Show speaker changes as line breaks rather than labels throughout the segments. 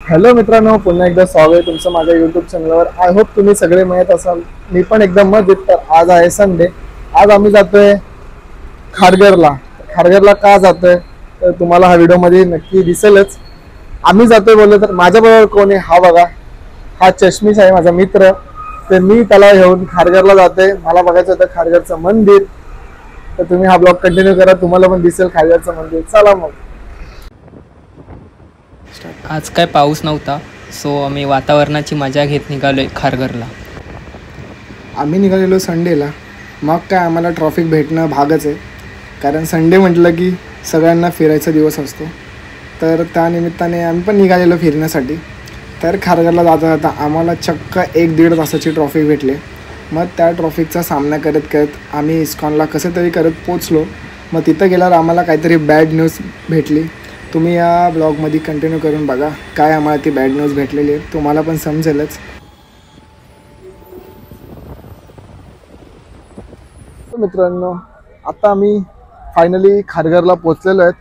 Hello मित्रांनो, पुन्हा एकदा स्वागत आहे तुमचं माझ्या यूट्यूब चॅनलवर. आय होप तुम्ही सगळे मजेत असाल. मी पण एकदम मजेत. तर आज आहे संडे. आज आम्ही जातोय खारघरला. खारघरला का जातोय तर तुम्हाला हा व्हिडिओमध्ये नक्की दिसेलच. आम्ही जातोय बोललो तर माझ्याबरोबर कोण आहे हा बघा. हा चष्मीश आहे माझा मित्र. तर मी त्याला घेऊन खारघरला जातोय. मला बघायचं होतं खारघरचं मंदिर. तर तुम्ही हा ब्लॉग कंटिन्यू करा, तुम्हाला पण दिसेल खारघरचं मंदिर. चला मग.
आज काय पाऊस नव्हता, सो आम्ही वातावरणाची मजा घेत निघालोय खारघरला.
आम्ही निघालेलो संडेला. मग काय आम्हाला ट्रॉफिक भेटणं भागच आहे, कारण संडे म्हटलं की सगळ्यांना फिरायचा दिवस असतो. तर त्यानिमित्ताने आम्ही पण निघालेलो फिरण्यासाठी. तर खारघरला जाता जाता आम्हाला चक्क 1-1.5 तासाची ट्रॉफिक भेटले. मग त्या ट्रॉफिकचा सामना करत करत आम्ही इस्कॉनला कसं तरी करत पोचलो. मग तिथं गेल्यावर आम्हाला काहीतरी बॅड न्यूज भेटली. तुम्ही या ब्लॉगमध्ये कंटिन्यू करून बघा काय आम्हाला ती बॅड न्यूज भेटलेली आहे, तुम्हाला पण समजेलच. मित्रांनो, आता आम्ही फायनली खारघरला पोचलेलो आहेत.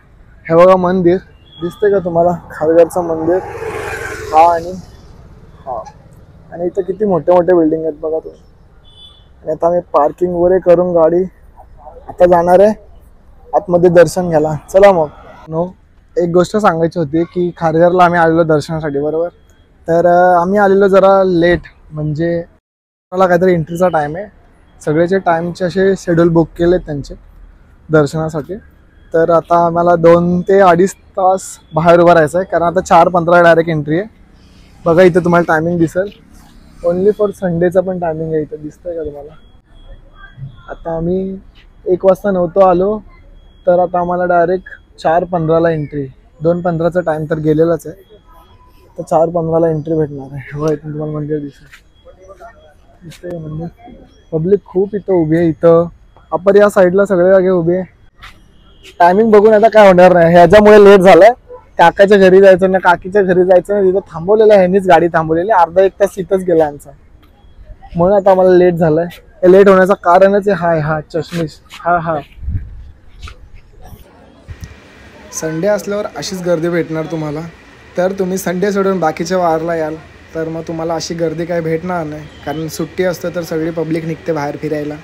हे बघा मंदिर दिसतंय का तुम्हाला? खारघरचं मंदिर हा आणि इथं किती मोठे मोठे बिल्डिंग आहेत बघा तुम्ही. आणि आता आम्ही पार्किंग वगैरे करून गाडी आता जाणार आहे आतमध्ये दर्शन घ्यायला. चला मग. एक गोष्ट सांगायची होती की खारघरला आम्ही आलेलो दर्शनासाठी, बरोबर. तर आम्ही आलेलो जरा लेट, म्हणजे मला काहीतरी एंट्रीचा टाईम आहे. सगळेचे टाईमचे असे शेड्यूल बुक केले त्यांचे दर्शनासाठी. तर आता आम्हाला 2 ते 2.5 तास बाहेर उभं राहायचं आहे, कारण आता 4:15 डायरेक्ट एंट्री आहे. बघा इथं तुम्हाला टायमिंग दिसेल. ओन्ली फॉर संडेचा पण टायमिंग आहे इथं, दिसतंय का तुम्हाला? आता आम्ही 1 वाजता नव्हतो आलो, तर आता आम्हाला डायरेक्ट 4:15ला एंट्री. 2:15चा टाईम तर गेलेलाच आहे. तर 4:15ला एंट्री भेटणार आहे. हो, इथून तुम्हाला मंदिर दिसतंय मंदिर. पब्लिक खूप इथं उभी आहे. इथं अपर या साईडला सगळे जागे उभे आहे. टायमिंग बघून आता काय होणार नाही. ह्याच्यामुळे लेट झालाय. काकाच्या घरी जायचं ना काकीच्या घरी जायचं ना, तिथं थांबवलेलं आहे, ह्यांनीच गाडी थांबवलेली. अर्धा 1 तास इथंच गेला आमचा, म्हणून आता आम्हाला लेट झालंय. हे लेट होण्याचं कारणच आहे हा चष्मीश. हा संडे असल्यावर अशीच गर्दी भेटणार तुम्हाला. तर तुम्ही संडे सोडून बाकीच्या वारला याल तर मग तुम्हाला अशी गर्दी काही भेटणार नाही, कारण सुट्टी असते तर सगळी पब्लिक निघते बाहेर फिरायला.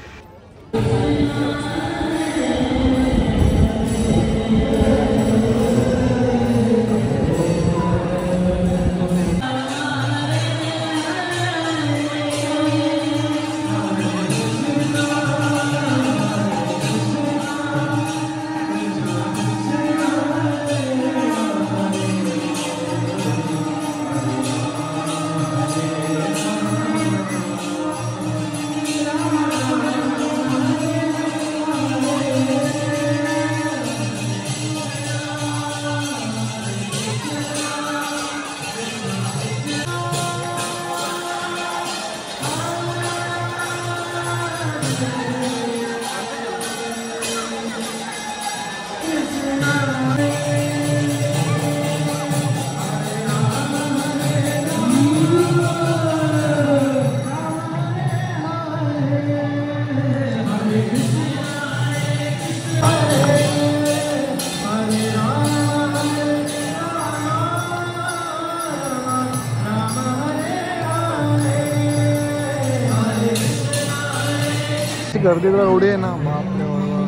गर्दी तर एवढी आहे ना, बापरे बाबा.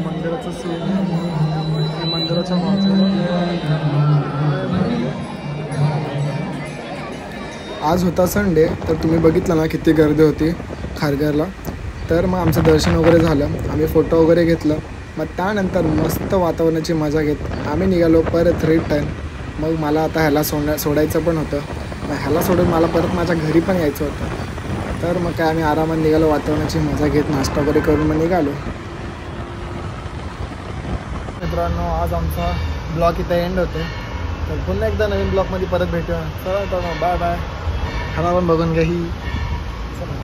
मंदिराचं सीन मंदिराच्या आज होता संडे, तर तुम्ही बघितलं ना किती गर्दी होती खारघरला. तर मग आमचं दर्शन वगैरे झालं, आम्ही फोटो वगैरे घेतलं. मग त्यानंतर मस्त वातावरणाची मजा घेत आम्ही निघालो परत रिटर्न. मग मला आता ह्याला सोडायचं पण होतं. मग ह्याला सोडून मला परत माझ्या घरी पण यायचं होतं. तर मग काय आम्ही आरामात निघालो, वातावरणाची मजा घेत नाश्ता वगैरे करून मग निघालो. मित्रांनो, आज आमचा ब्लॉग इथं एंड होते. तर पुन्हा एकदा नवीन ब्लॉगमध्ये परत भेटूया. चला तर मग बाय बाय. ह्याला पण बघून घ्या ही